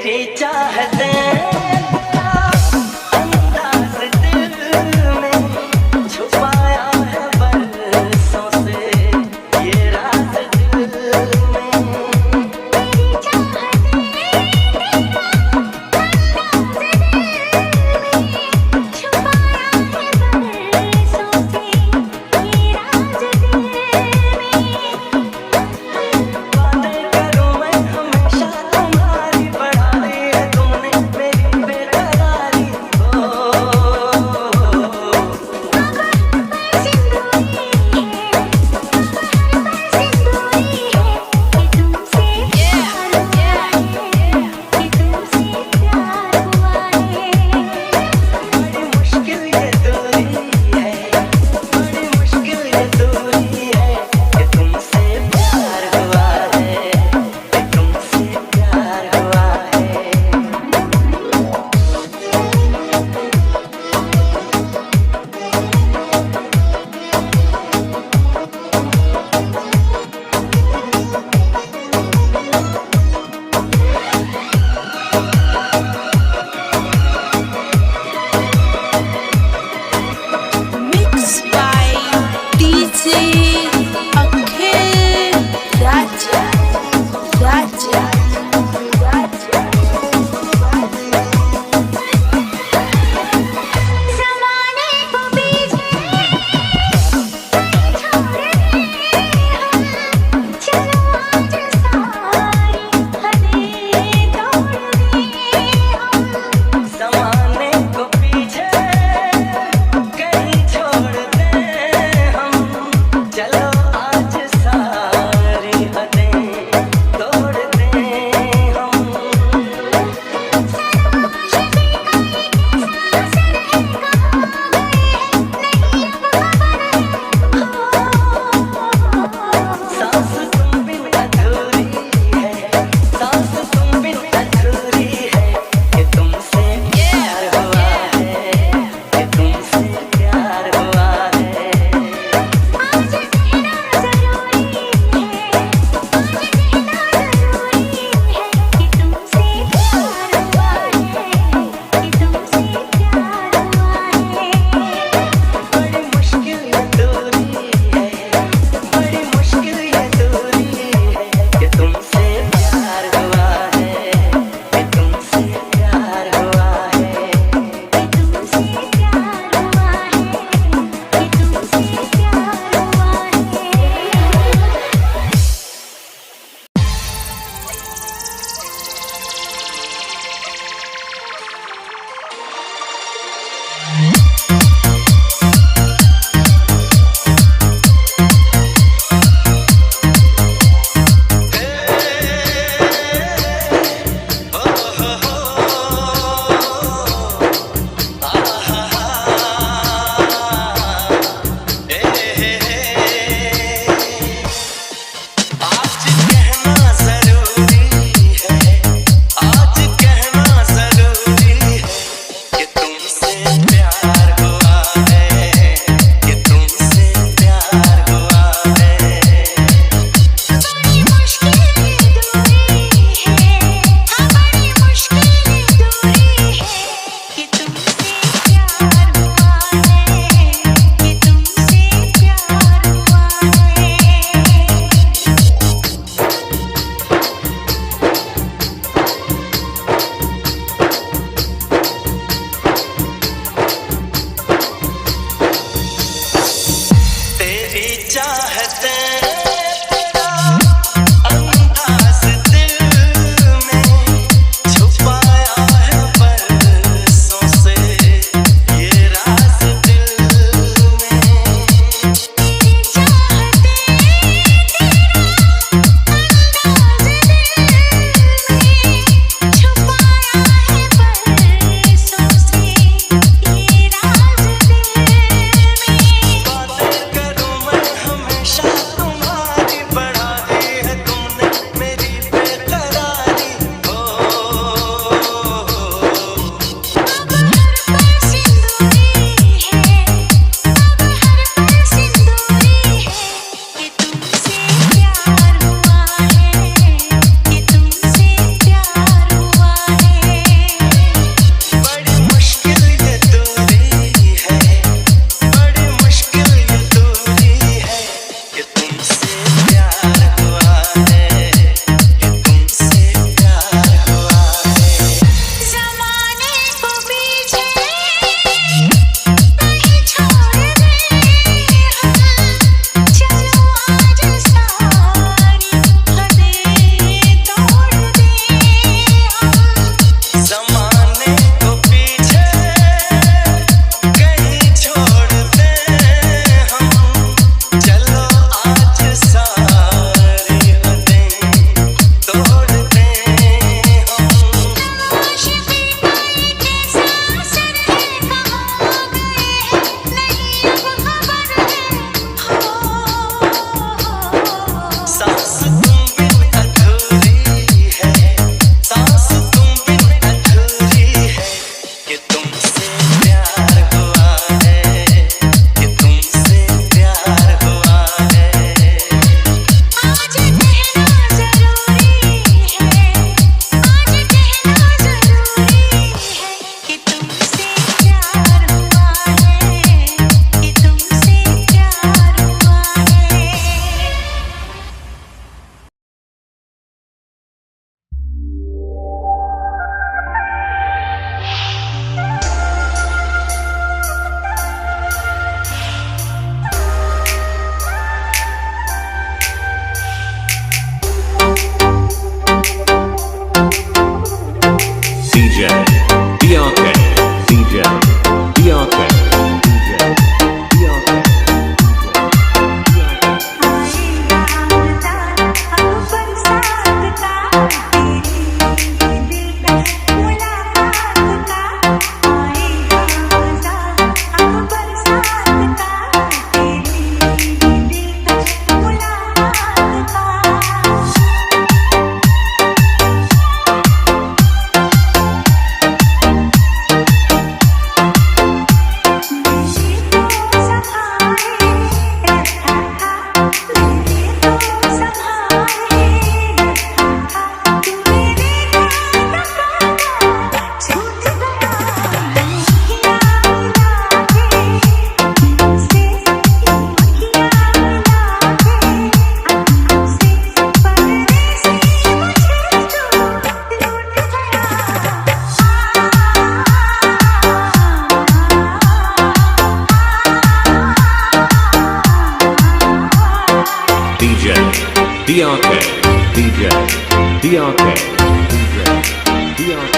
तेरी चाहते अंदाज दिल में छुपाया है बरसों से ये राज दिल में। तेरी चाहते छुपाया है बरसों से ये राज दिल में। बातें करूं मैं हमेशा तुम्हारी, बढ़ा दी है तुमने मेरी DJ DRK, DJ DRK, DJ DRK. DJ DRK, DJ DRK, DJ DRK.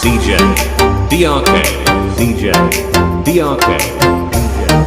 DJ DRK, DJ DRK, DJ DRK.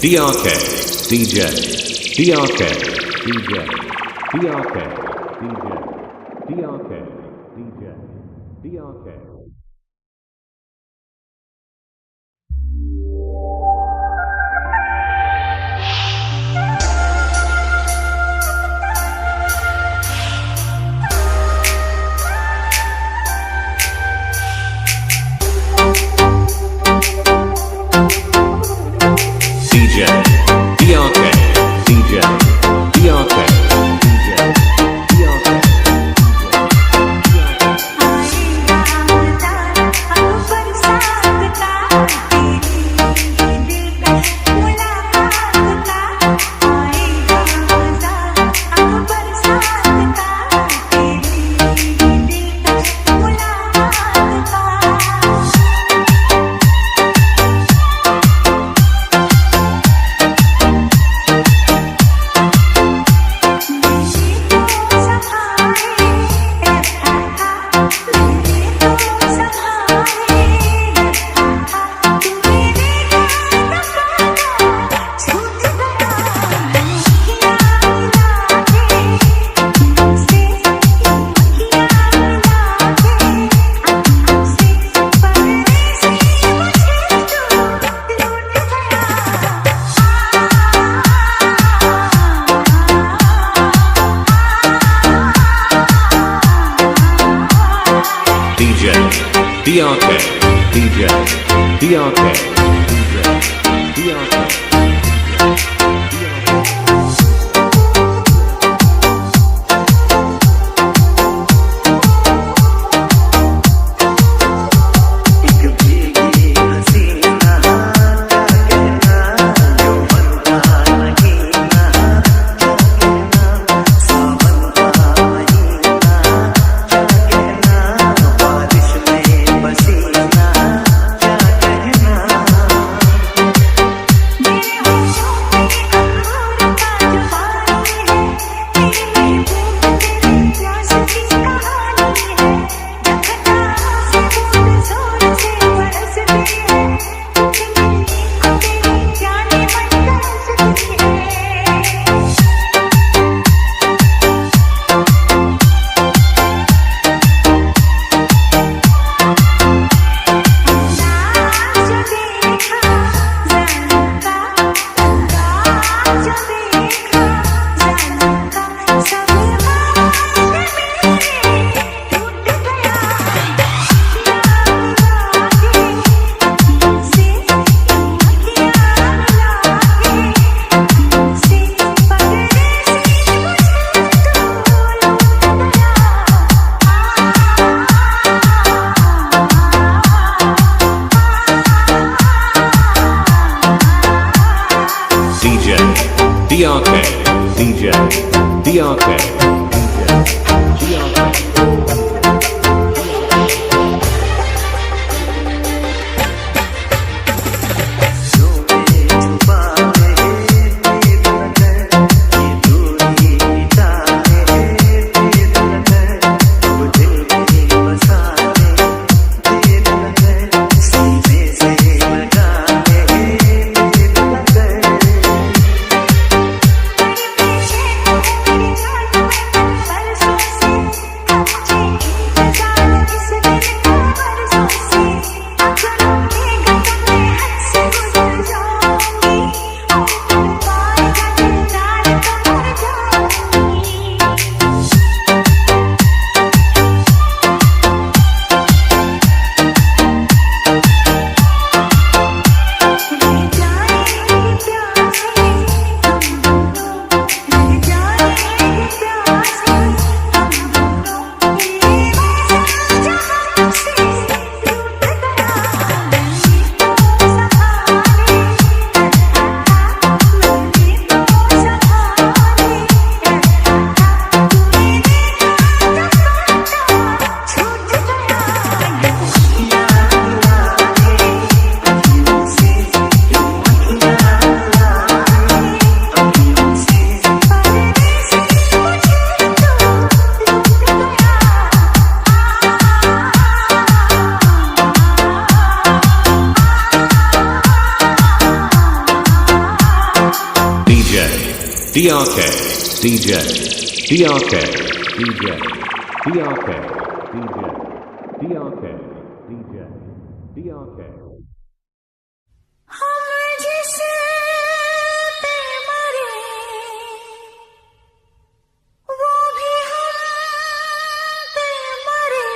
DRK, DJ DRK, DJ DRK, DJ DRK, DJ DRK. DJ DRK DJ DRK DJ DRK DJ DRK DJ DRK DJ DRK एक भीगी हसीना क्या कहना जो बनता नहीं ना क्या कहना सावन का महीना क्या कहना बारिश में पसीना क्या कहना DJ DRK DJ DRK DJ DRK सोते छुपा रहे तेरे नजर ये दूरी मिटा रहे तेरे नजर वो दिल में बसा रहे तेरे नजर सीने से लगा रहे तेरे नजर DRK DJ DRK DJ DRK DJ DRK DJ DRK हम जिसे पे मरे वो भी हम पे मरे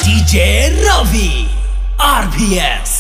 डीजे रवि RBS।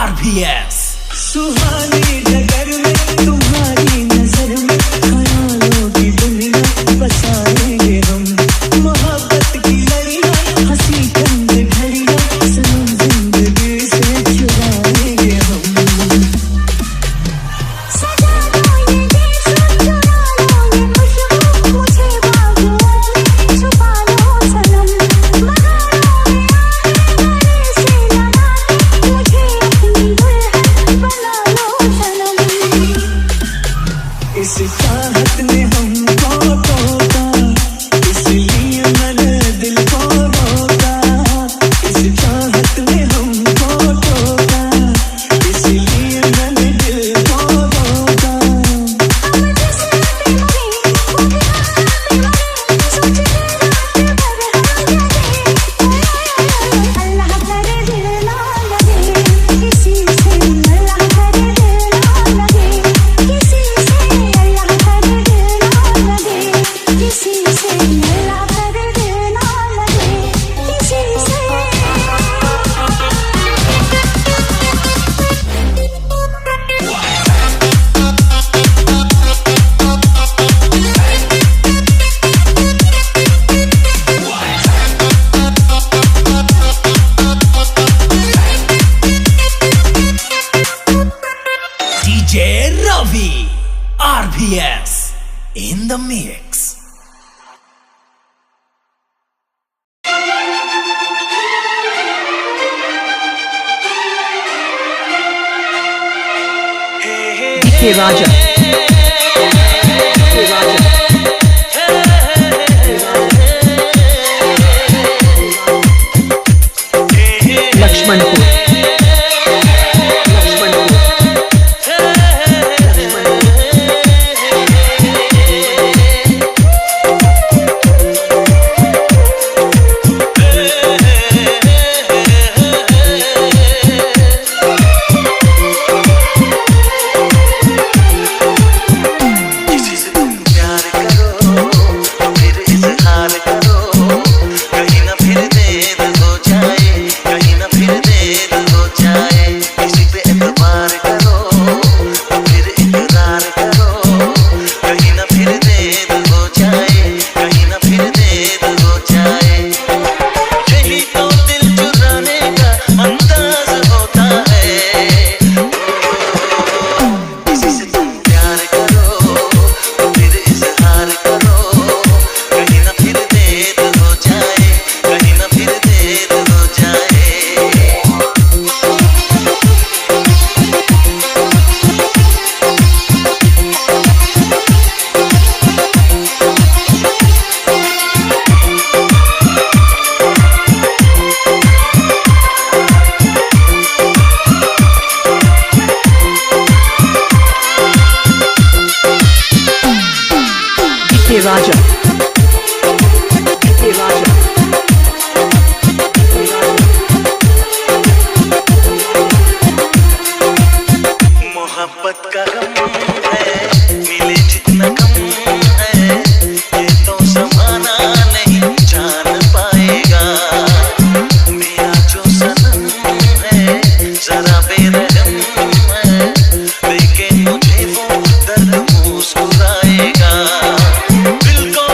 RBS। सुहानी नगर में तुम्हारी नजर में ख्यालों की दुनिया बसाएंगे हम। मोहब्बत की लड़ियां हंसी चंद घड़ियां सनम जिंदगी से चुराएंगे हम। सजा लो ये देश, चुरा लो ये खुशबू, मुझे बाजुओं में छुपा लो सनम। बहारों में आए से लगा के मुझे अपनी दुल्हन बना लो सनम। इस चाहत ने हमको टोका, इसलिए मैंने दिल को रोका। इस चाहत ने हमको टोका, इसलिए मैंने दिल को रोका। हम जिससे भी मरे वो भी हमारे सोचते रात भर हम जगे। अल्लाह करे दिल ना लगे किसी से, अल्लाह करे दिल ना लगे किसी से, अल्लाह करे दिल ना लगे किसी से, अल्लाह करे दिल ना लगे किसी से। DJ Ravi RBS in the mix। DK Raja, DK Raja, Lakshmanpur, Lakshmanpur, DK Raja DK Raja मोहब्बत का गम है मिले जितना कम है ये तो ज़माना नहीं जान पाएगा मेरा जो सनम है जरा बेरहम है देखे मुझे वो दर्द मुस्कुराएगा दिल को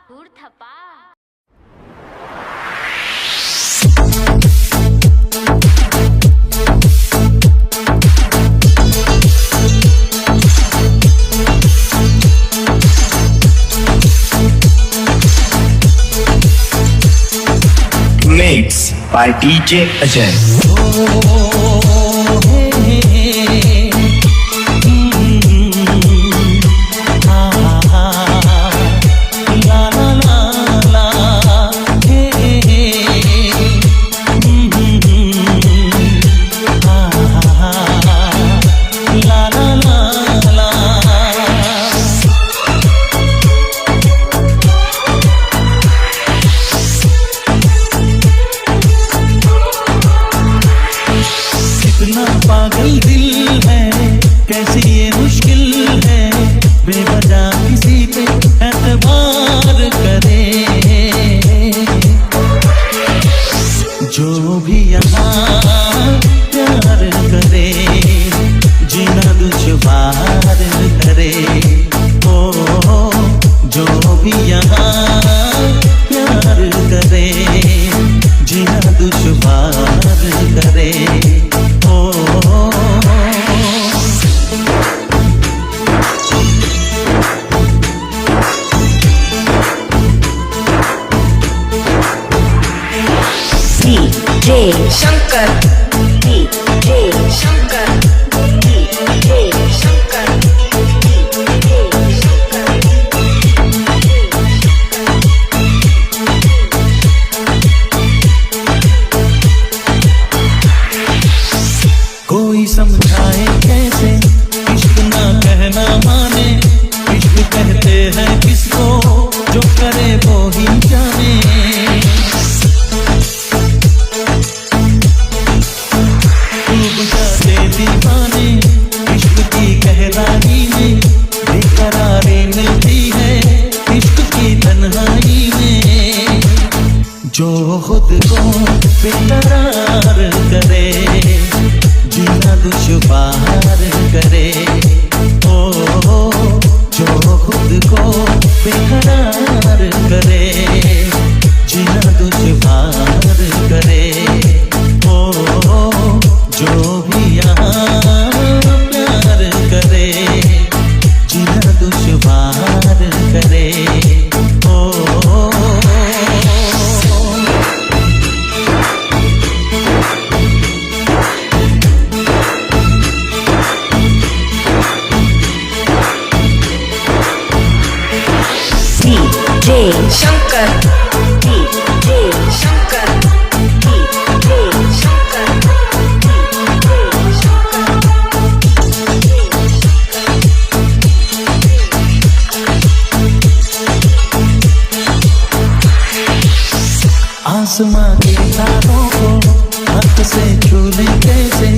दूर थपा। Mix by DJ Ajay. कितना पागल दिल है, कैसी ये मुश्किल है, बेवजह किसी पे एतबार करे। जो भी यहाँ प्यार करे, जीना दुश्वार करे। ओ जो भी यहाँ प्यार करे, जीना दुश्वार करे। DJ Shankar, DJ Shankar, DJ Shankar, DJ Shankar. कोई समझाए कैसे इश्क ना कहना माने, इश्क कहते हैं किसको जो करे वो ही जाने। डूब जाते दीवाने इश्क की गहराई में, बेकरारी मिलती है इश्क की तन्हाई में। जो खुद को बेकरार करे, जीना दुश्वार करे। ओ जो खुद को बेकरार करे, जीना दुश्वार करे। ओ जो भी यहाँ प्यार करे, जीना दुश्वार करे। ओ DJ Shankar, DJ Shankar, DJ Shankar, DJ Shankar. आसमां के तारों को हाथ से छूले कैसे,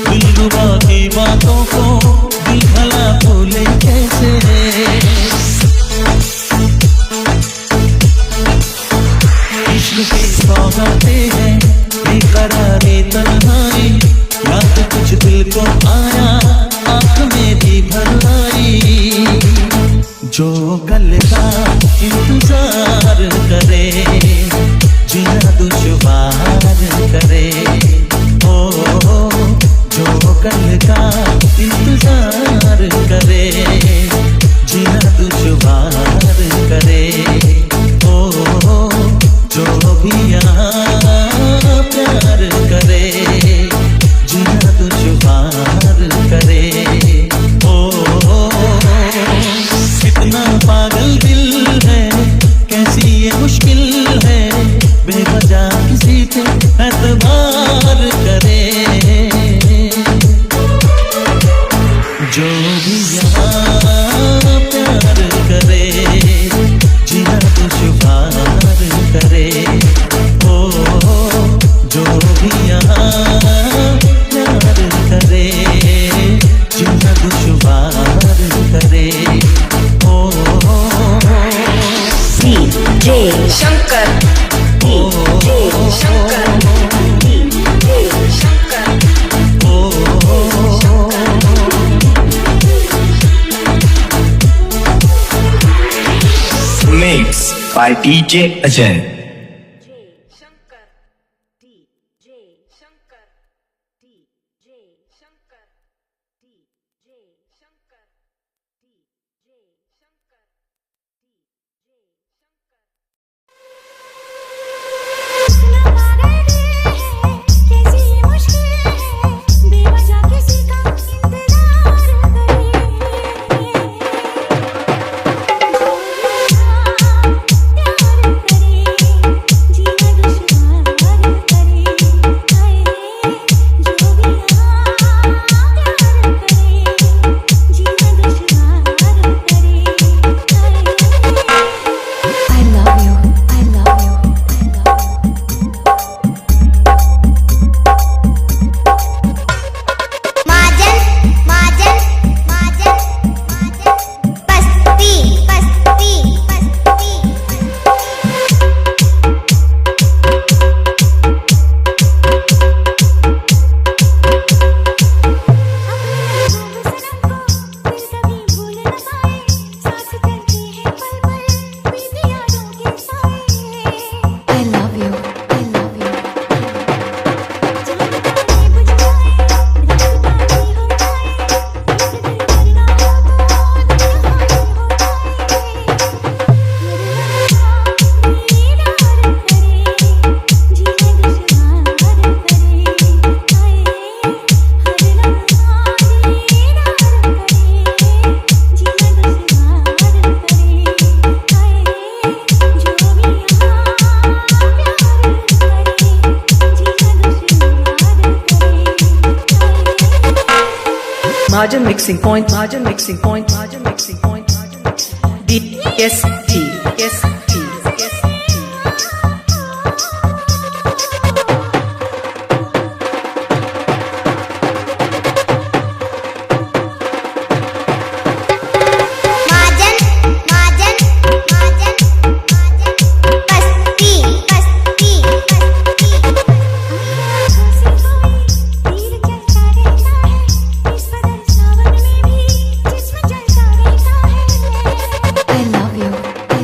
दिलरुबा की बातों को दिल भला भूले कैसे। इश्क की सौगातें हैं बेकरारी तन्हाई, याद कुछ दिल को आया आँख में भी भर आई। जो कल का इंतजार करे, जीना दुश्वार करे। ओ जो कल का इंतजार करे, जीना दुश्वार करे। ओ जो भी यहाँ प्यार करे, जीना दुश्वार करे। ओ कितना पागल दिल है, कैसी ये मुश्किल है, बेवजह किसी पे एतबार करे। जो भी यहाँ प्यार करे, जीना दुश्वार करे। ओ जो भी यहाँ प्यार करे, जीना दुश्वार करे। ओ DJ Shankar, DJ Shankar, DJ Shankar. Mix by DJ Ajay. Shankar DJ Shankar DJ Shankar DJ Shankar DJ Shankar DJ Shankar कैसी मुश्किल है बेवजह किसी का इंतजार करे जीना दुश्वार करे हाय जो भी प्यार करे जीना दुश्वार करे I love you I love you माजन माजन माजन माजन बस्ती बस्ती बस्ती कभी भूल न पाए सांस चलती है पल पल बीती यादों के साए I love you I love you जलने बुझ जाए रास्ता नहीं हो जाए इस दिल करना हो तो दुनिया हारी हो जाए मेरे दीदार करे जीना दुश्वार करे हाय हर लम्हा दीदार करे जीना दुश्वार करे हाय जो भी यहाँ प्यार करे जीना दुश्वार करे DST माजन माजन माजन माजन बस्ती बस्ती बस्ती आँखों से कोई तीर चलता रहता है इस बदर सावन में भी जिस्म चलता रहता है I love you I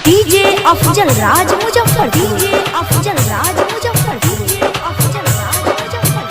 DJ Afzal Raj Muzaffar, DJ Afzal Raj Muzaffar, DJ Afzal Raj Muzaffar.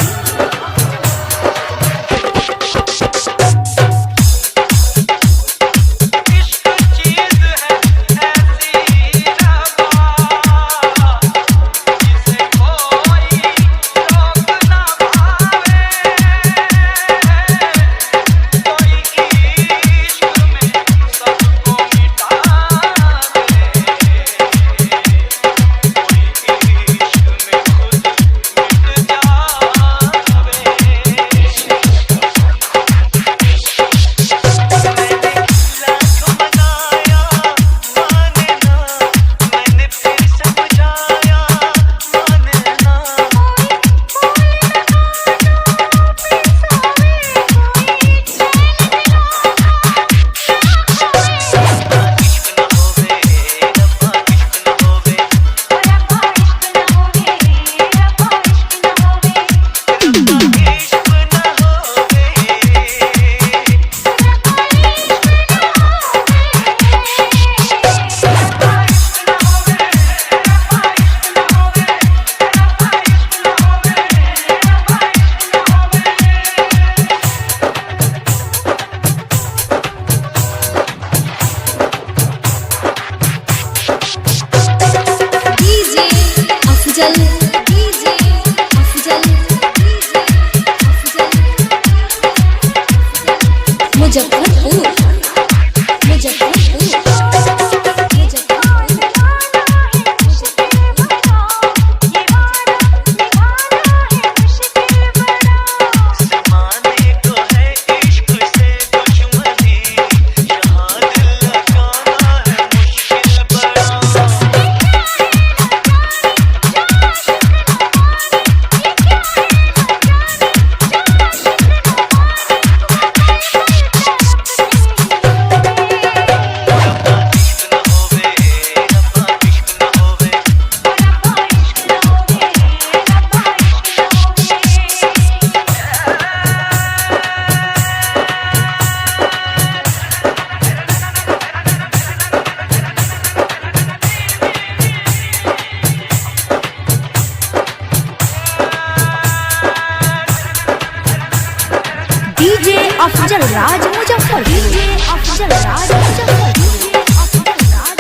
Afzal Raj Muzaffar, DJ Afzal Raj Muzaffar, DJ Afzal Raj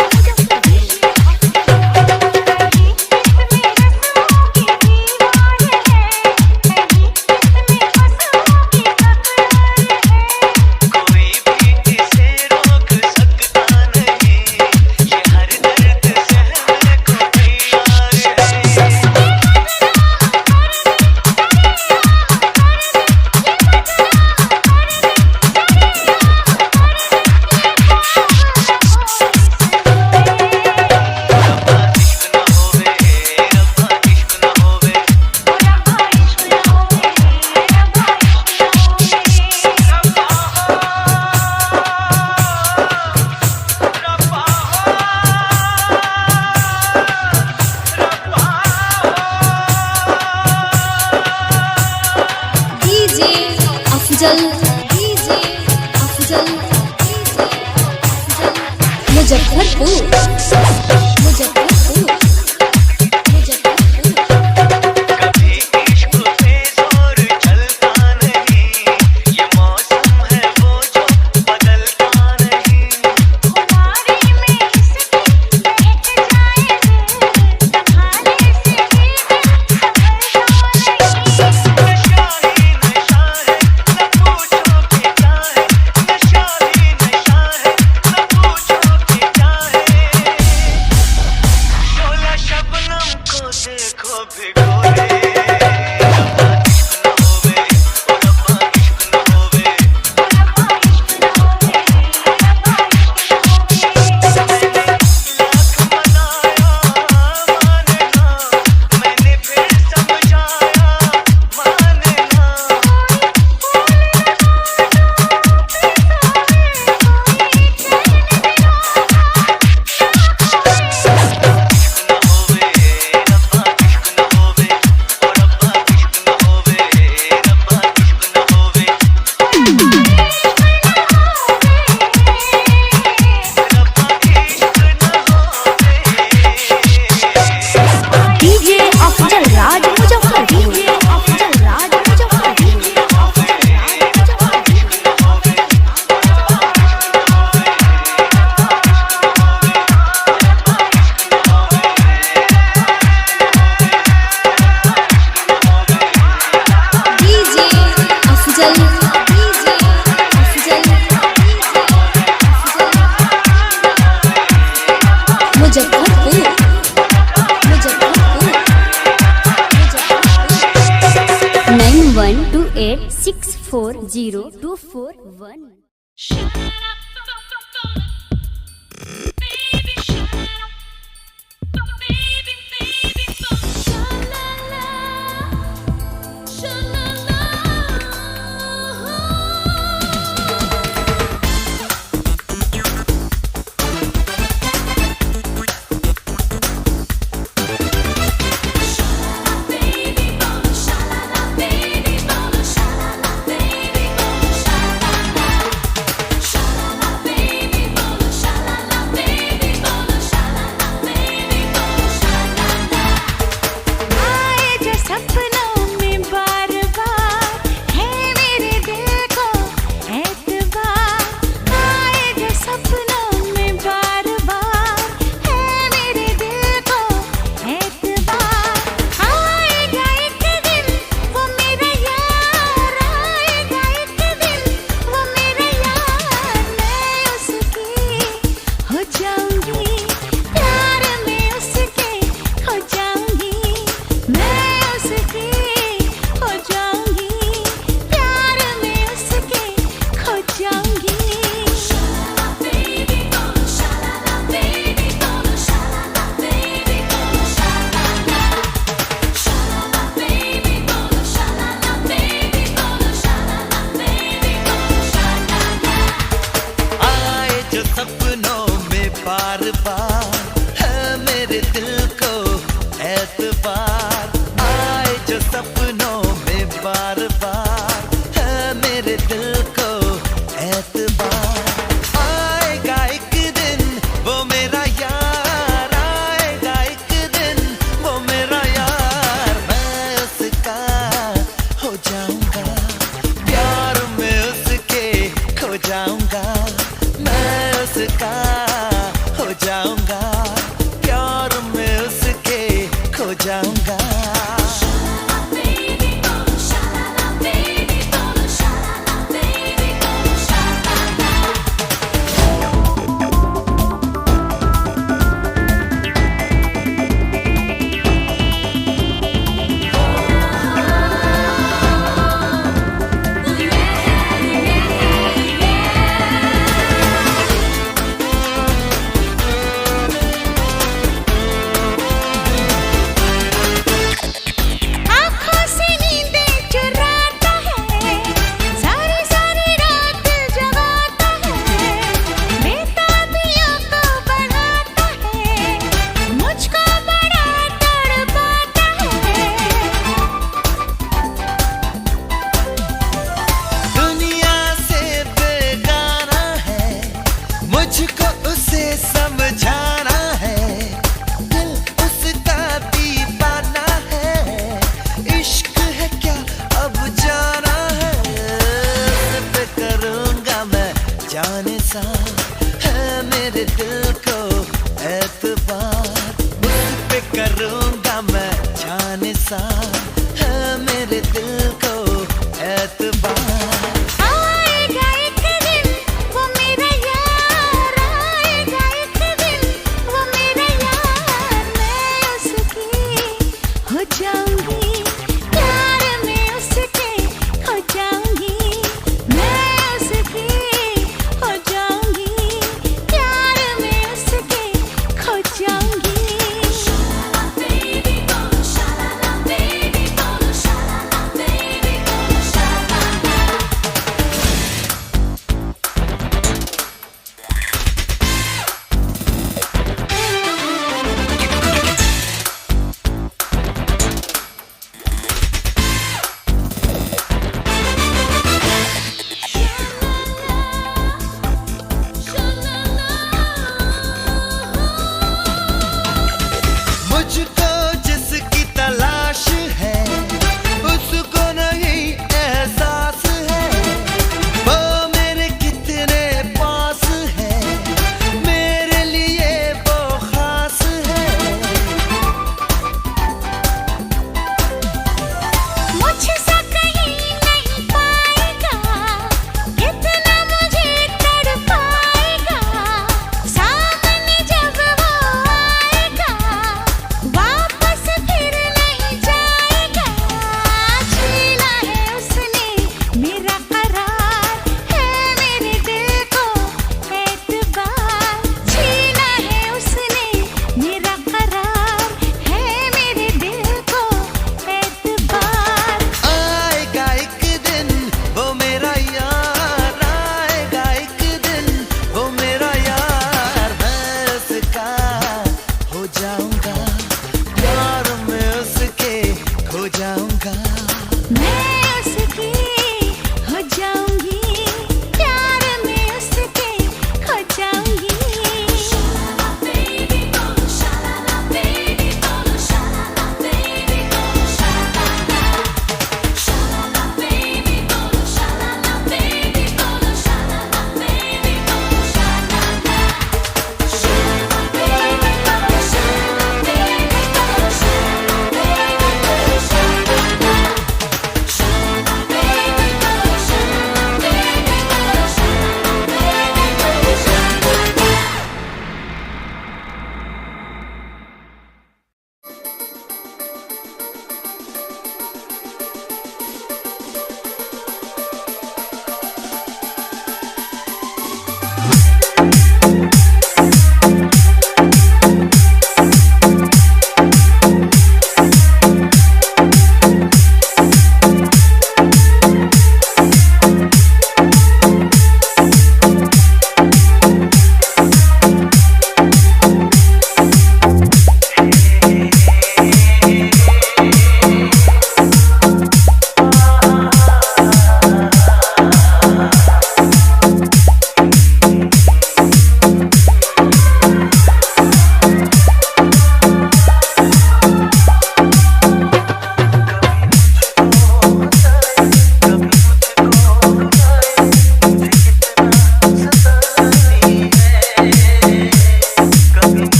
कोई भी इसे रोक सकता नहीं, ये हर दर्द सहने को तैयार है। अफजल, डीजे अफजल, मुजफ्फरपुर, मुजफ्फरपुर, मुजफ्फरपुर। कभी इश्क पे जोर चलता नहीं, ये मौसम है वो जो बदलता नहीं। खुमारी में इसकी बैठ जाए दिल, तुम्हारे से ही दिल संभलता नहीं। नशा ही नशा है, न पूछो कि क्या है, नशा ही नशा है, न पूछो कि क्या है। 946241. आए जो सपनों में बार बार है मेरे दिल को एतबार. आए जो सपनों में बार बार है मेरे दिल को एतबार. आएगा एक दिन वो मेरा यार, आएगा एक दिन वो मेरा यार. मैं उसकी हो जाऊंगी, प्यार में उसके हो जाऊंगी. मैं उसकी हो जाऊंगी, प्यार में उसके खो जाऊंगी. आए जो सपनों में बार बार है मेरे दिल को एतबार. आए जो सपनों में बार बार है मेरे दिल को एतबार. आएगा एक दिन वो मेरा यार, आएगा एक दिन वो मेरा यार. मैं उसका हो जाऊंगा, प्यार में उसके खो जाऊंगा. मैं उसका हो जाऊंगा, प्यार में उसके खो जाऊंगा. आँखों से नींदें चुराता है, सारी सारी रात जगाता है. बेताबियों को बढ़ाता है, मुझको बड़ा तड़पाता है. दुनिया से बेगाना है, मुझको उसे समझाना है. दिल उसका दीवाना है, इश्क है क्या अब जाना है. उस पे करूंगा मैं जाने सा है मेरे दिल को एतबार. उस पे करूंगा मैं जाने सा है मेरे दिल को एतबार. आएगा एक दिन वो मेरा यार, आएगा एक दिन वो मेरा यार. मैं उसकी हो जाऊंगी, प्यार में उसके हो जाऊंगी. मैं उसकी हो जाऊंगी, प्यार में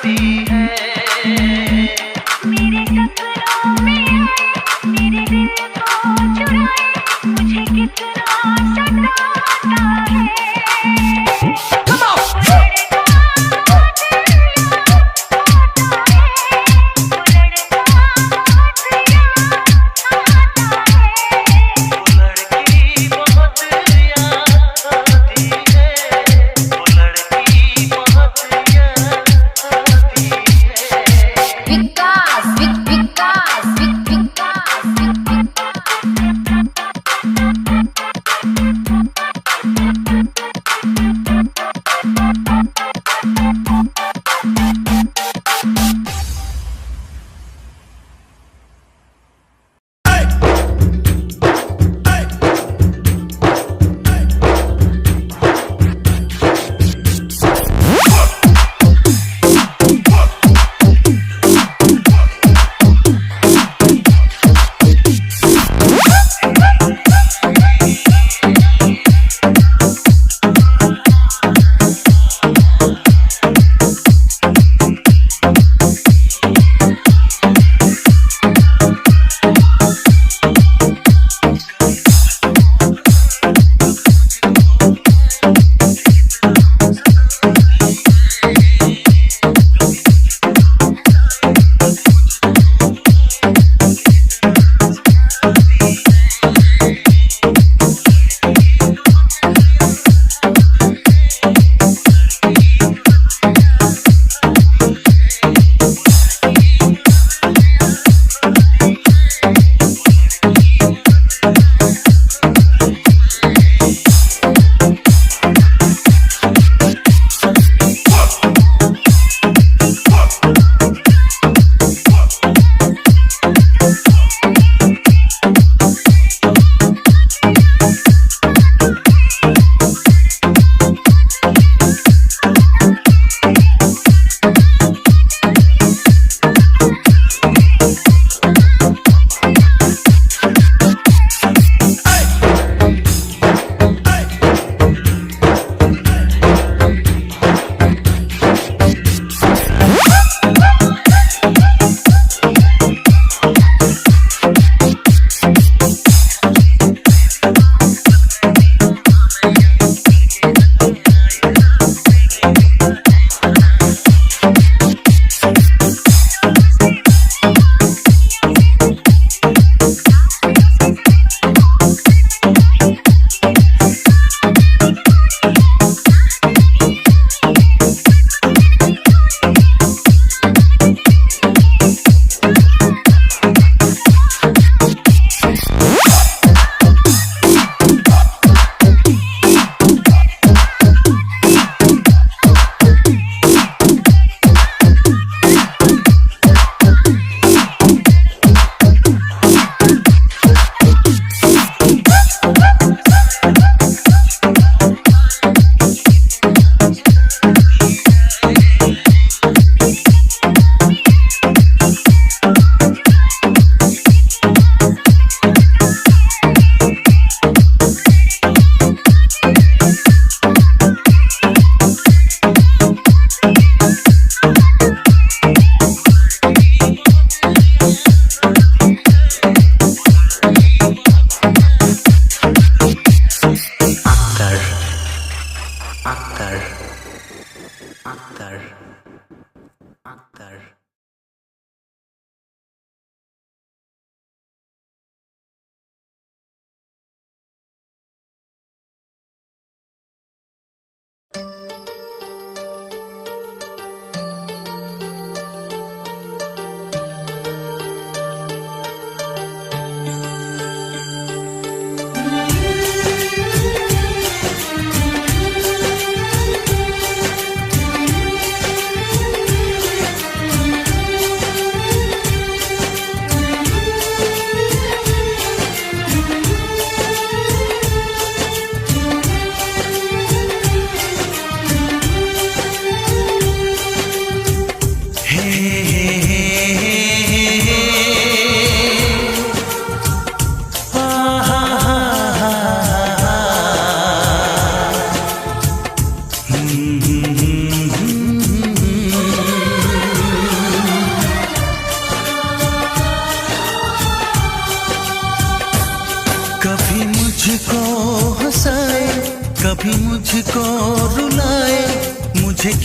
जाती है। मेरे सपनों में आए, मेरे दिल को चुराए, मुझे कितना सताता है।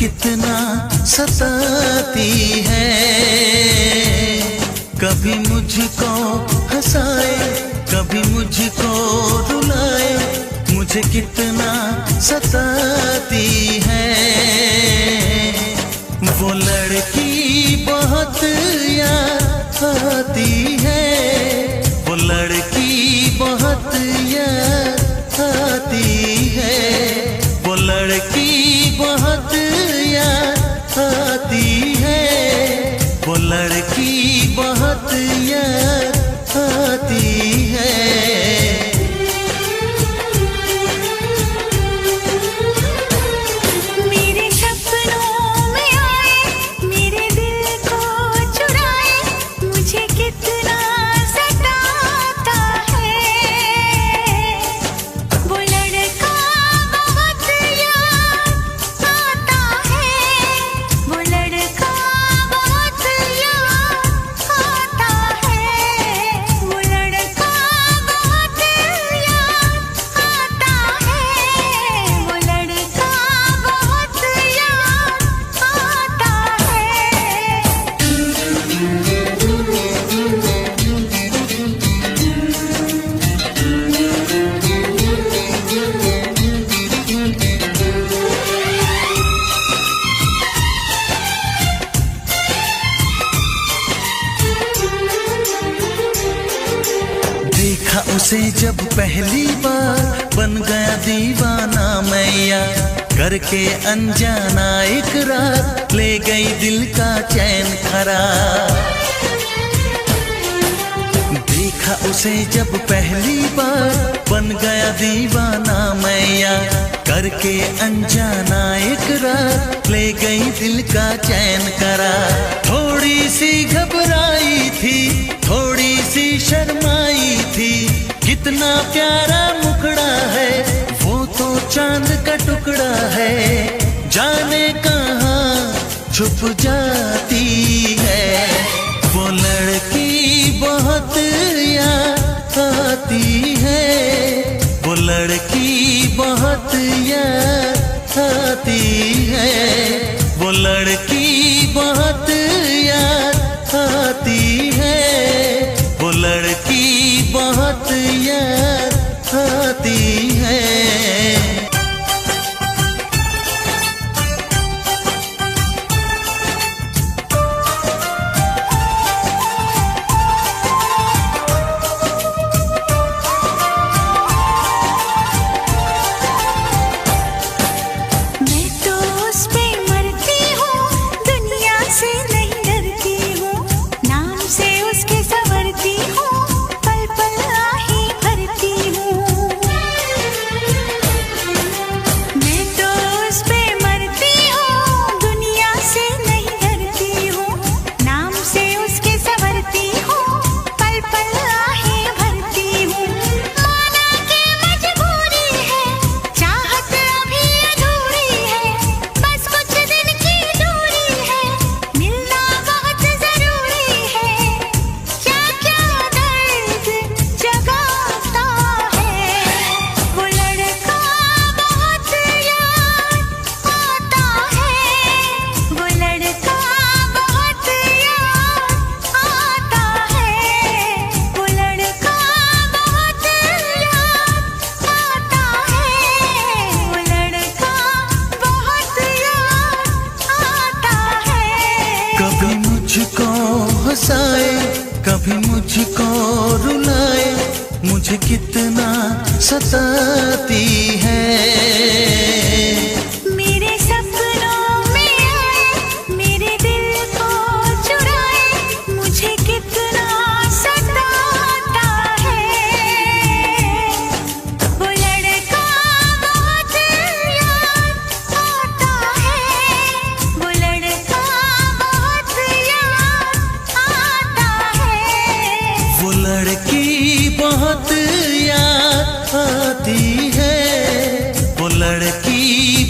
कितना सताती है। कभी मुझको हंसाए, कभी मुझको रुलाए, मुझे कितना सताती है। वो लड़की बहुत याद आती है, वो लड़की बहुत याद आती है, वो लड़की बहुत याद आती है, वो लड़की बहुत याद आती है। मेरे सपनों में आए, मेरे दिल को चुराए, मुझे कितना सताता है। वो लड़का बहुत याद आता है, वो लड़का बहुत याद आता है, वो लड़का बहुत याद आता है, वो लड़का बहुत याद आता है। देखा उसे जब पहली बार, बन गया दीवाना मैया, करके अनजाना इकरार, ले गई दिल का चैन करार। देखा उसे जब पहली बार, बन गया दीवाना मैया, करके अनजाना इकरार, ले गई दिल का चैन करार। थोड़ी सी घबराई थी, थोड़ी सी शर्माई थी, कितना प्यारा मुखड़ा है, वो तो चांद का टुकड़ा है, जाने कहाँ छुप जाती है। वो लड़की बहुत याद आती है, वो लड़की बहुत याद आती है, वो लड़की बहुत याद आती है, वो लड़की बहुत याद आती है। मैं तो उस पे मरती हूँ, दुनिया से नहीं डरती हूँ, नाम से उसके संवरती हूँ, पल पल आहे भरती हूँ। मैं तो उस पे मरती हूँ, दुनिया से नहीं डरती हूँ, नाम से उसके संवरती हूँ, पल पल आहे भरती हूँ। माना के मजबूरी है, चाहत अभी अधूरी है, बस कुछ दिन की दूरी है, मिलना बहुत जरूरी है, क्या क्या दर्द जगाता है। वो लड़का बहुत याद आता है, वो लड़का बहुत याद आता है, वो लड़का बहुत याद आता है, वो लड़का बहुत याद आता है। कभी मुझको हंसाए, कभी मुझको रुलाए, मुझे कितना सताती है। मेरे सपनों में आए, मेरे दिल को चुराए, मुझे कितना सताता है। वो लड़का बहुत याद आता है, वो लड़का बहुत याद आता है। वो लड़की बहुत याद आती है, वो लड़की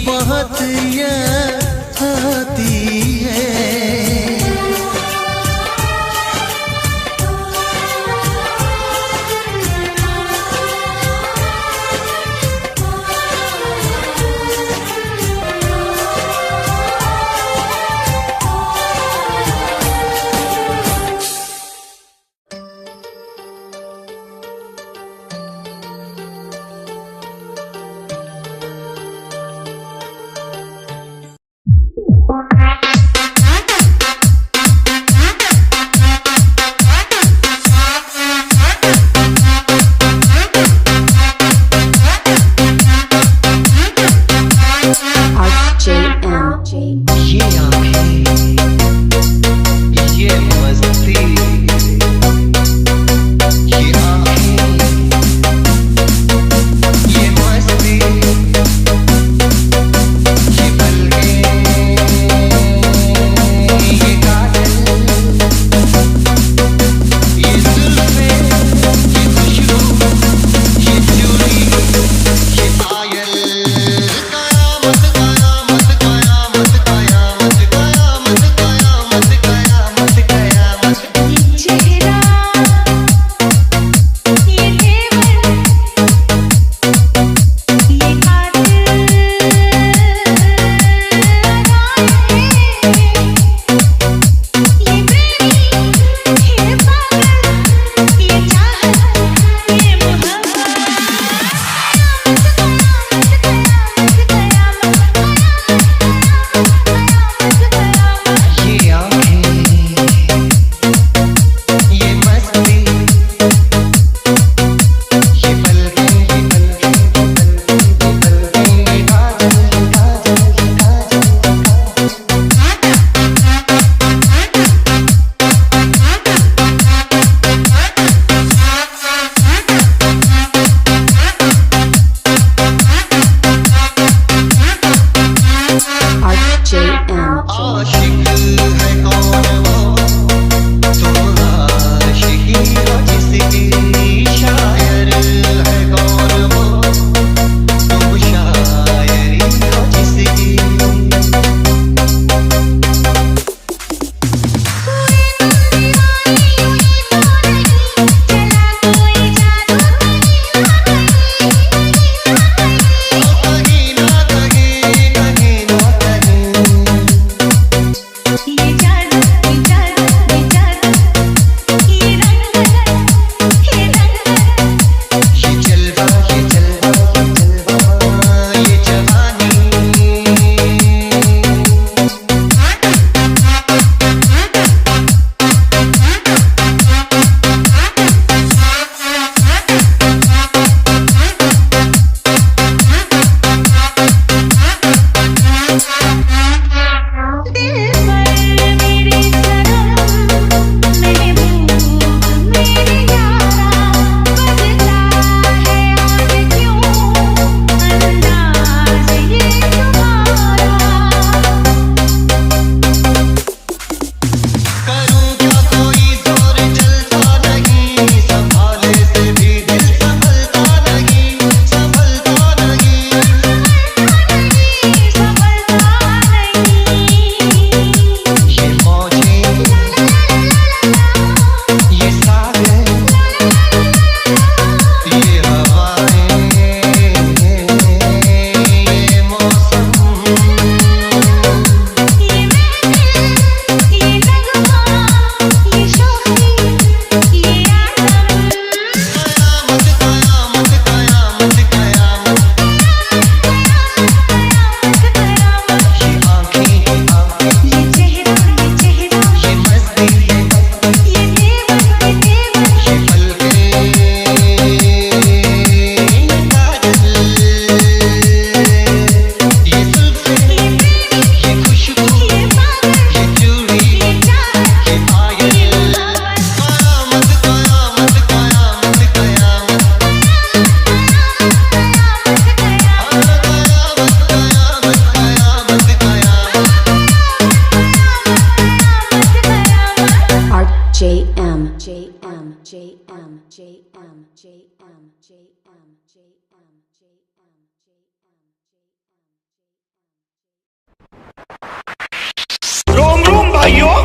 रोम रोम भाइयों,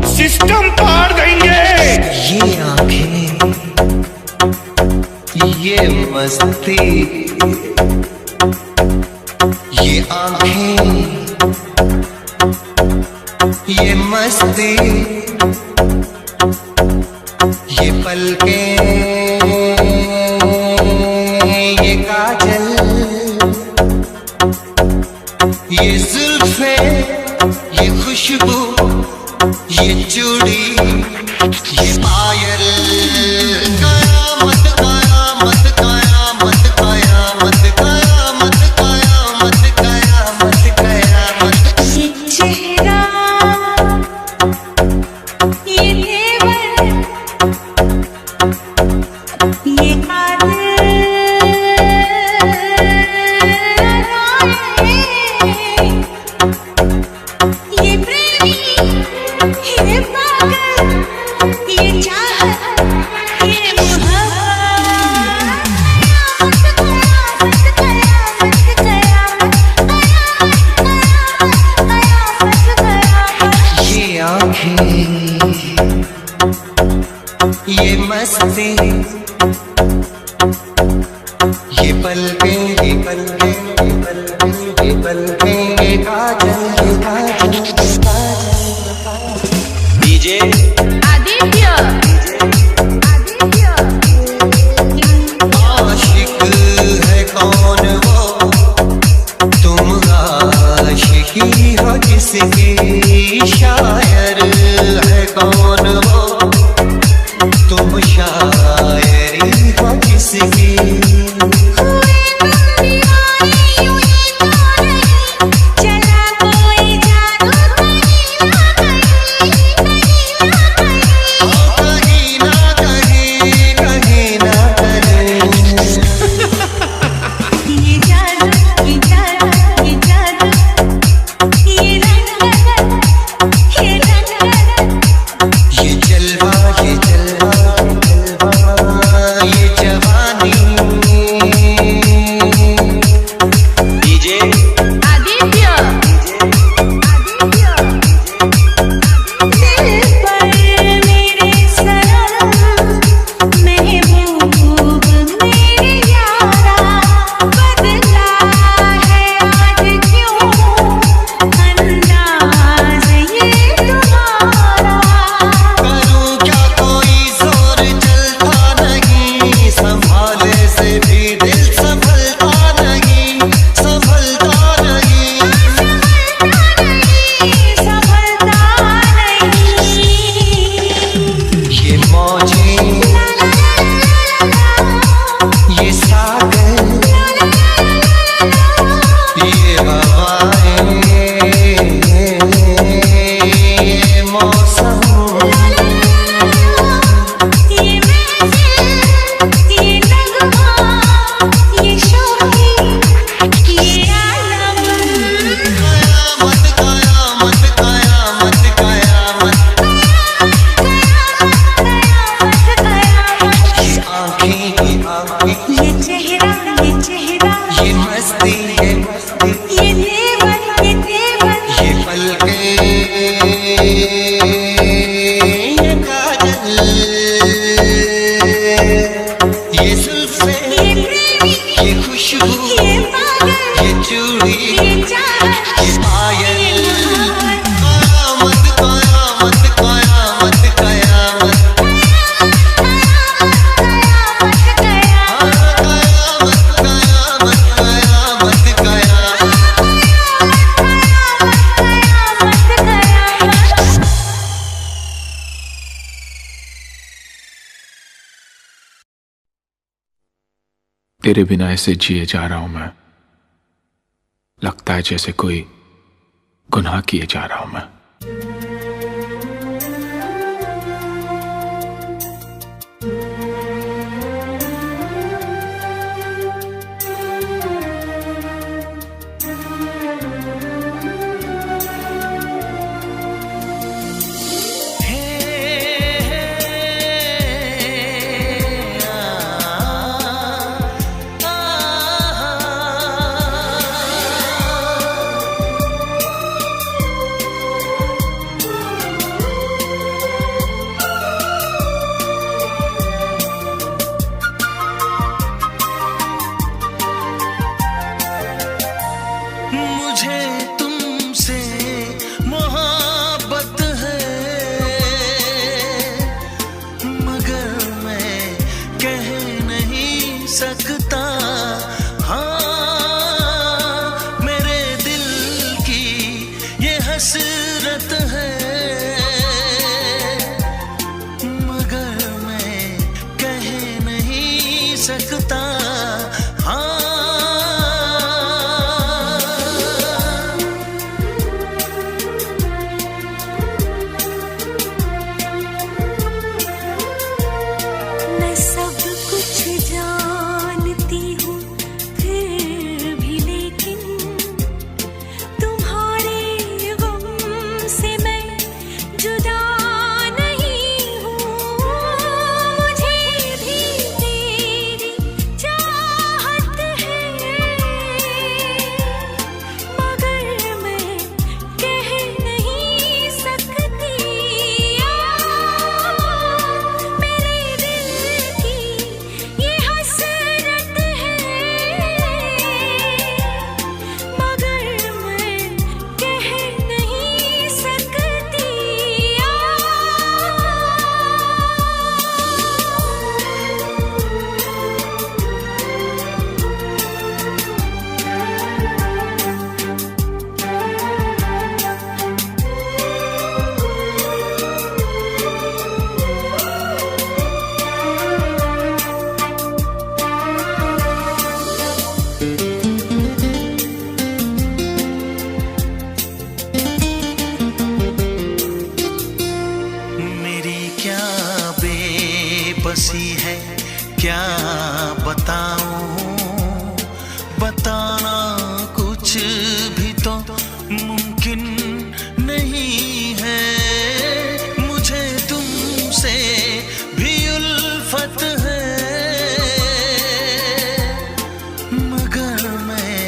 सिस्टम पार देंगे। ये आंखें, ये मस्ती, ये आंखें, ये मस्ती, ये पलकें, ये काजल, ये जुल्फे, ये खुशबू, ये चूड़ी, ये पायल, कयामत कयामत कयामत कयामत कयामत कयामत कयामत कयामत। ये चेहरा, ये तेवर, ये आदत, ये प्रेमी, ये पागल, ये चाहत, ये मोहब्बत, कयामत कयामत कयामत। ये आंखें, ये मस्ती, ये पलकें, ये पलकें, ये पलकें, ये पलकें, ये काजल, ये काजल, ये काजल। डीजे आशिक है कौन वो, तुम आशिकी हो जिसकी, शायर है कौन वो, तुम शायरी हो जिसकी। चला कोई जादू कहीं ना कहीं, कहीं ना कहीं। ये जादू, ये जादू, ये जादू, ये रंग, ये रंग, ये जलवा, ये जलवा, ये जलवा, ये जवानी। डीजे दिल पर मेरे सनम, महबूब मेरे यारा, बदला है आज क्यों अंदाज़ ये तुम्हारा। करूं क्या कोई जोर चलता नहीं, संभाले से भी दिल संभलता नहीं, संभलता नहीं। संभलता नहीं। ये मौजें, ये सागर, ये हवाएं, ये मौसम, ये महफिल, ये नगमा, ये शोखी, ये आलम, कयामत कयामत कयामत कयामत। ये आंखें, ये आंखें, ये चेहरा, ये चेहरा, ये मस्ती, ये मस्ती, ये तेवर, ये तेवर, ये पलकें, ये काजल, ये जुल्फे, ये प्रेमी, ये खुशबू, ये पागल, ये चूड़ी, ये चाहत, ये पायल, ये मोहब्बत, कयामत कयामत कयामत कयामत। तेरे बिना ऐसे जिए जा रहा हूं मैं, लगता है जैसे कोई गुनाह किए जा रहा हूं मैं। बसी है, क्या बताऊं, बताना कुछ भी तो मुमकिन नहीं है। मुझे तुमसे भी उल्फत है, मगर मैं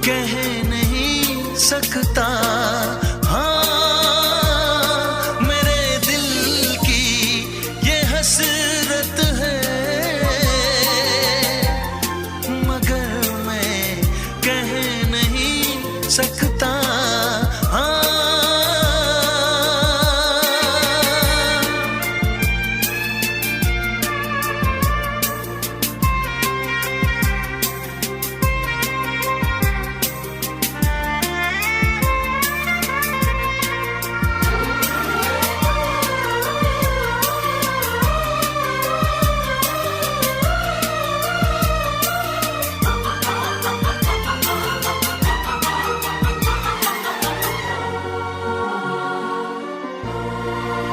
कह नहीं सकता। हाँ, मेरे दिल की ये हसरत है, मगर मैं कह नहीं सकता। हाँ,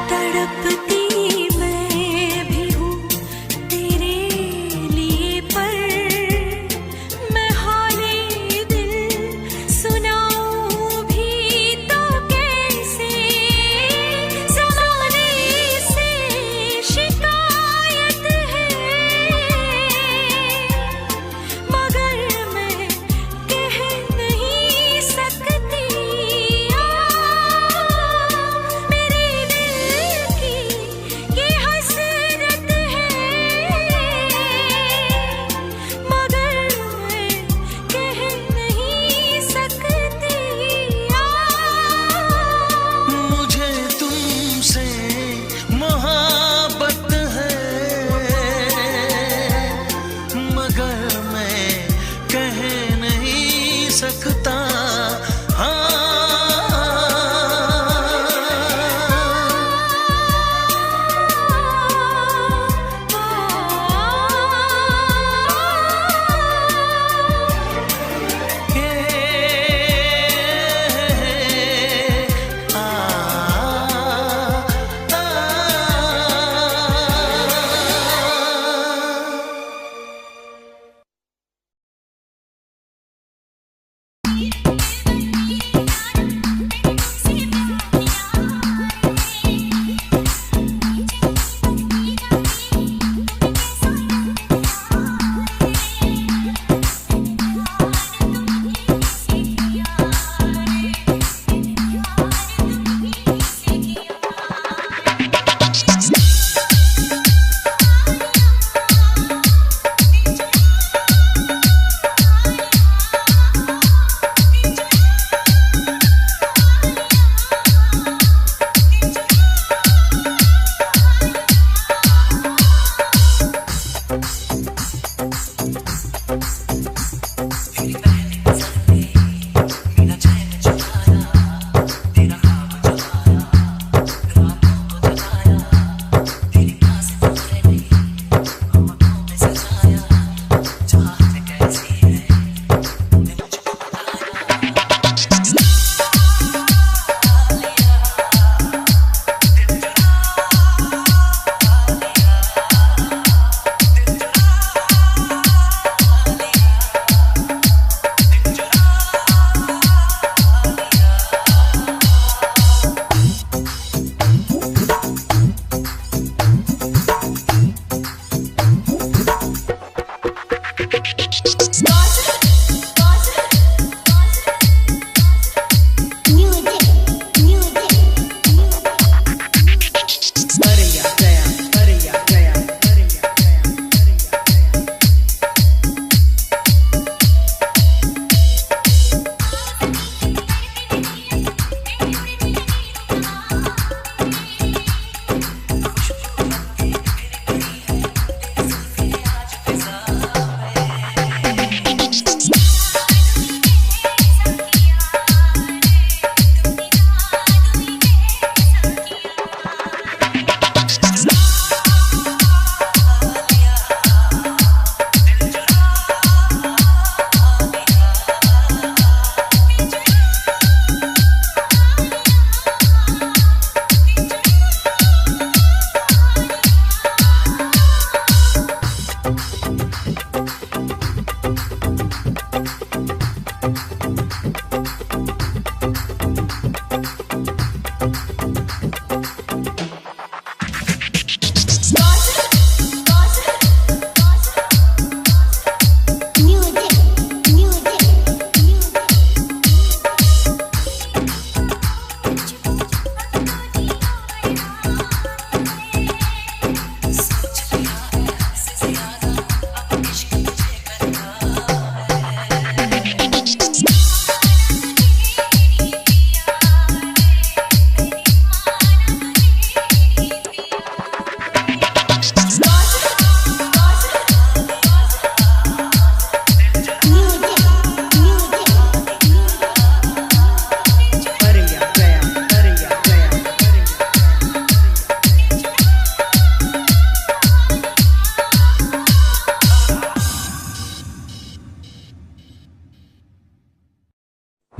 तड़पती मैं भी हूँ तेरे लिए, पर मैं हाले दिल सुनाऊं भी तो कैसे। ज़माने से शिकायत है, मगर मैं कह नहीं सकती। मेरे दिल की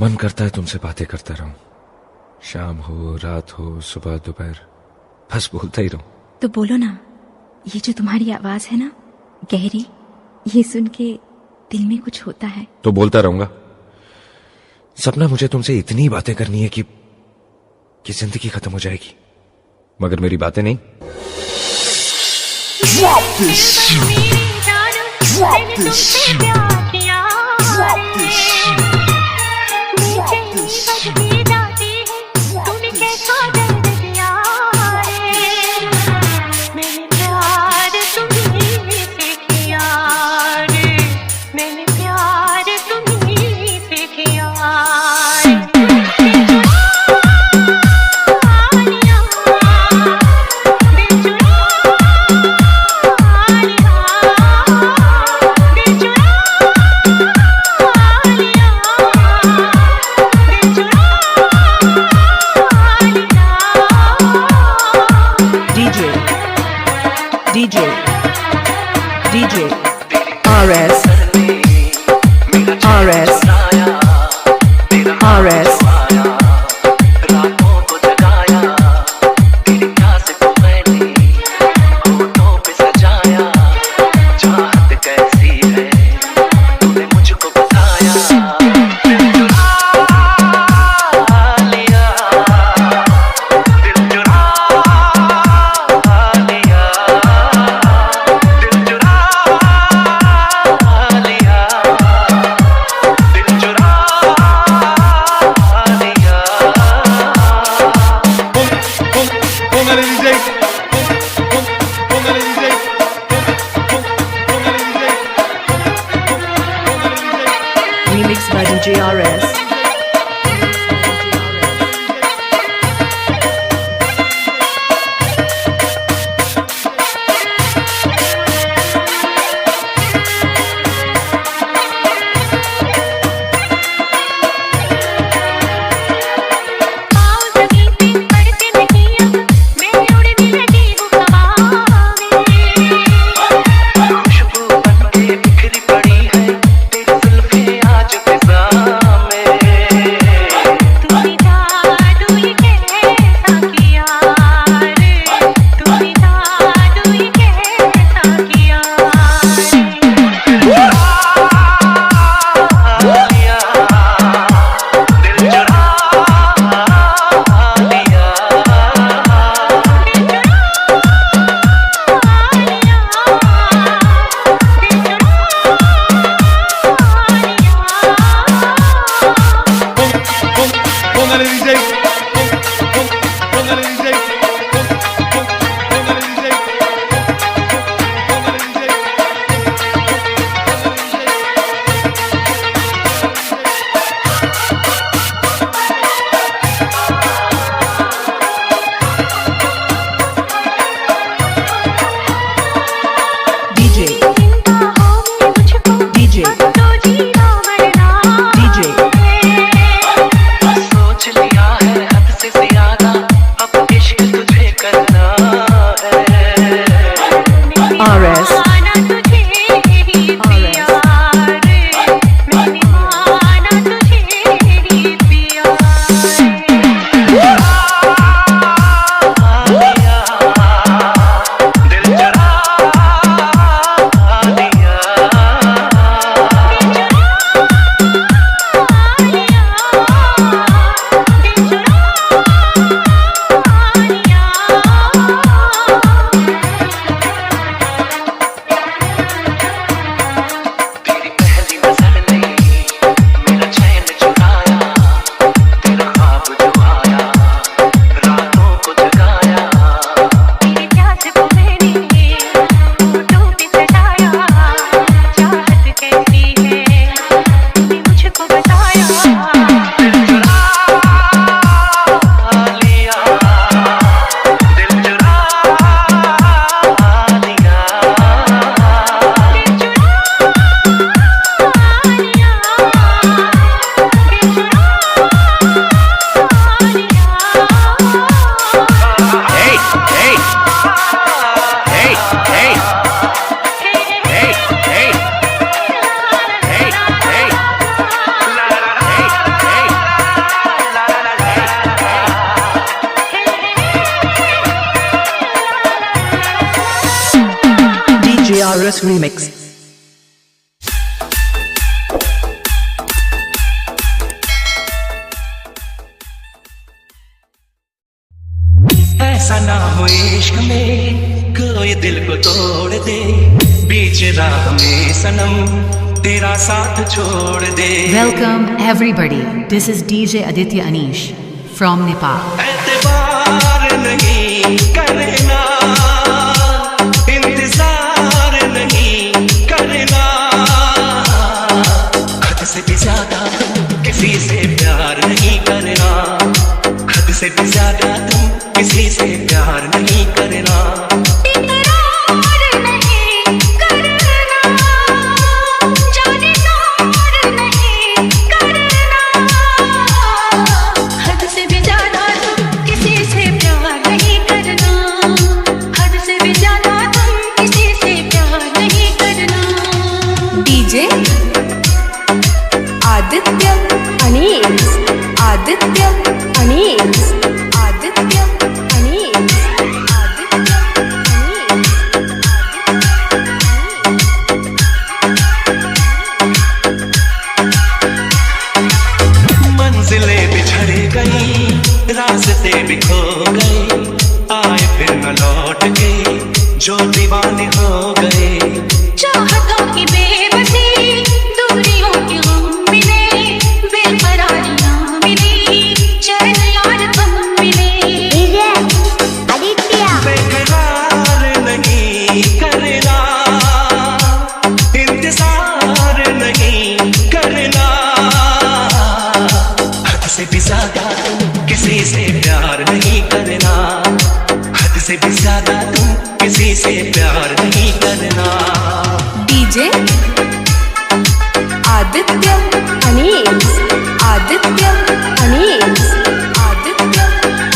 मन करता है तुमसे बातें करता रहूं, शाम हो, रात हो, सुबह दोपहर, बस बोलता ही रहूं। तो बोलो ना। ये जो तुम्हारी आवाज है ना, गहरी, ये सुन के दिल में कुछ होता है। तो बोलता रहूंगा। सपना मुझे तुमसे इतनी बातें करनी है कि जिंदगी खत्म हो जाएगी, मगर मेरी बातें नहीं। Remixed by DJ RS. पाँव जमीन पे पड़ते नहीं अब, मैं उड़ दिल JRS Remix. ऐसा ना हो इश्क में कोई दिल को तोड़ दे, बीच राह में सनम तेरा साथ छोड़ दे। Welcome everybody. This is DJ Aditya Anish from Nepal. एतबार नहीं करना, इंतजार नहीं करना, हद से भी ज्यादा किसी से प्यार नहीं करना, हद से भी ज्यादा तुम किसी से प्यार नहीं करना। इकरार नहीं करना, जाने नार नहीं करना, हद से भी ज्यादा तुम किसी से प्यार नहीं करना, हद से भी ज्यादा तुम किसी से प्यार नहीं करना। डीजे आदित्य अनीस, आदित्य अनीस, आदित्य अनीस, आदित्य अनीस। मंजिलें बिछड़ गई, रास्ते भी खो गए, आए फिर न लौट के जो दीवाने हो गए। चाहतों की बेबसी, दूरियों के गम मिले, बेकरारियां मिली, चैन यार कम मिले। बेकरार नहीं करना, इंतजार नहीं करना, हद से भी ज्यादा तुम किसी से प्यार नहीं करना, हद से भी ज्यादा तुम किसी से प्यार नहीं करना। डीजे आदित्य अनीस, आदित्य अनीस, आदित्य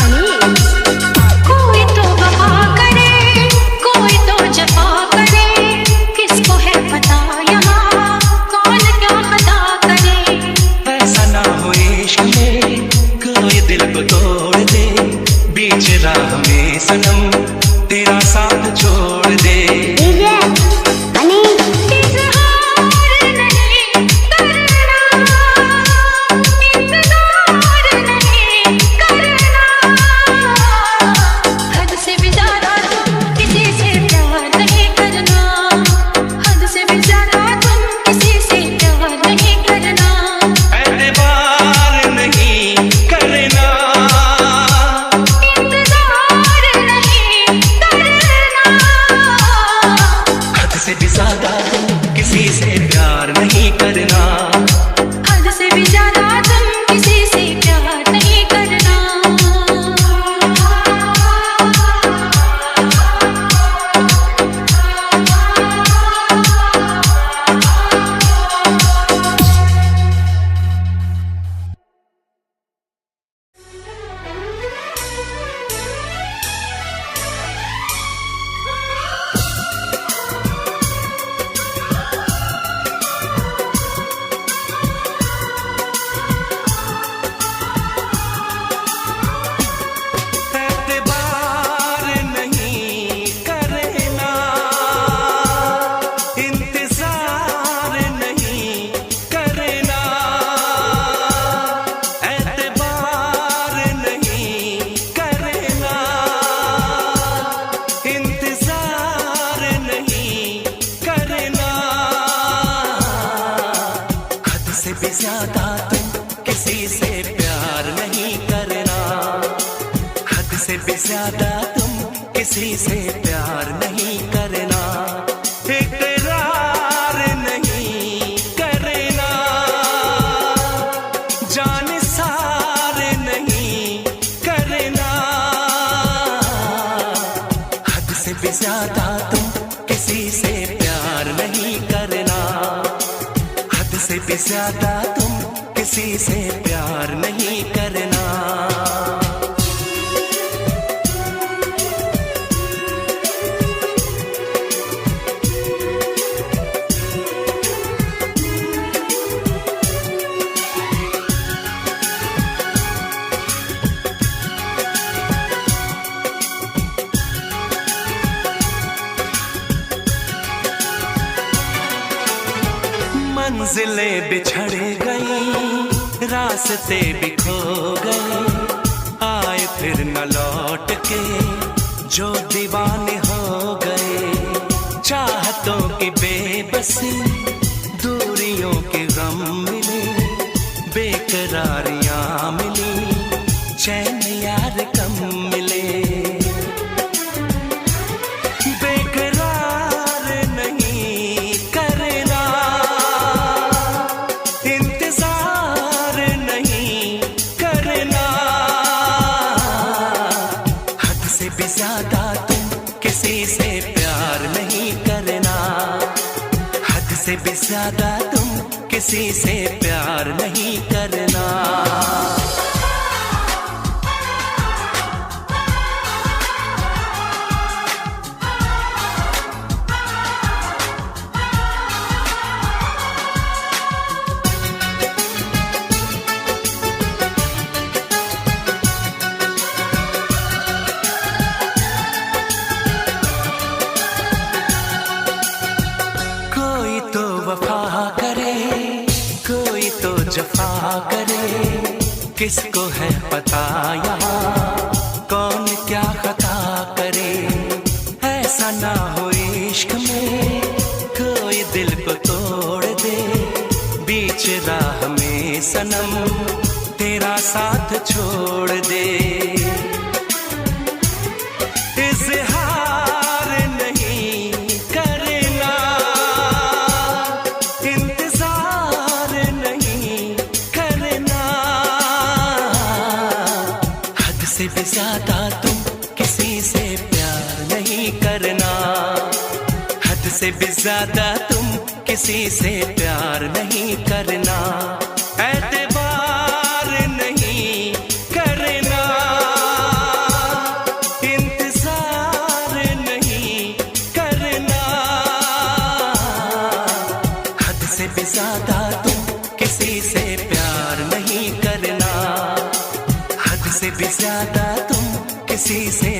अनीस। कोई तो वफा करे, कोई तो जफा करे, किसको है पता यहाँ कौन क्या खता करे। ऐसा ना हो इश्क में कोई दिल को तोड़ दे, बीच राह में सनम तेरा साथ छोड़ दे। इजहार नहीं करना, इंतजार नहीं करना, हद से भी ज्यादा तुम किसी से प्यार नहीं करना, हद से भी ज्यादा तुम किसी से प्यार नहीं करना। एतबार नहीं करना, इंतजार नहीं करना, हद से भी ज्यादा तुम किसी से प्यार नहीं करना। हद से भी ज्यादा तुम किसी से प्यार नहीं करना। एतबार नहीं करना, इंतजार नहीं करना, एतबार नहीं करना, इंतजार नहीं करना, हद से भी ज्यादा तुम किसी से प्यार नहीं करना, हद से भी ज्यादा तुम किसी से प्यार नहीं करना। इकरार नहीं करना, जान सार नहीं करना, हद से भी ज्यादा तुम किसी से प्यार नहीं करना, हद से भी ज्यादा तुम किसी से प्यार नहीं करना। मंजिलें बिछड़ गई, रास्ते भी खो गए, आए फिर न लौट के जो दीवाने हो गए। चाहतों की बेबसी, दूरियों के गम मिले, बेकरारियां मिली, चैन यार कम मिले। बेकरार नहीं करना, इंतजार नहीं करना, हद से भी ज्यादा तुम किसी से प्यार नहीं करना, हद से भी ज्यादा तुम किसी से प्यार नहीं करना। कोई तो वफा करे, कोई तो जफा करे, किसको है पता यहाँ कौन क्या खता करे। ऐसा ना हो इश्क में कोई दिल को तोड़ दे, बीच राह में सनम तेरा साथ छोड़ दे। इज़हार नहीं करना, इंतजार नहीं करना, हद से भी ज्यादा तुम किसी से प्यार नहीं करना, हद से भी ज्यादा तुम किसी से प्यार नहीं करना। एतबार नहीं करना, इंतजार नहीं करना, हद से भी ज्यादा तुम किसी से प्यार नहीं करना, हद से भी ज्यादा तुम किसी से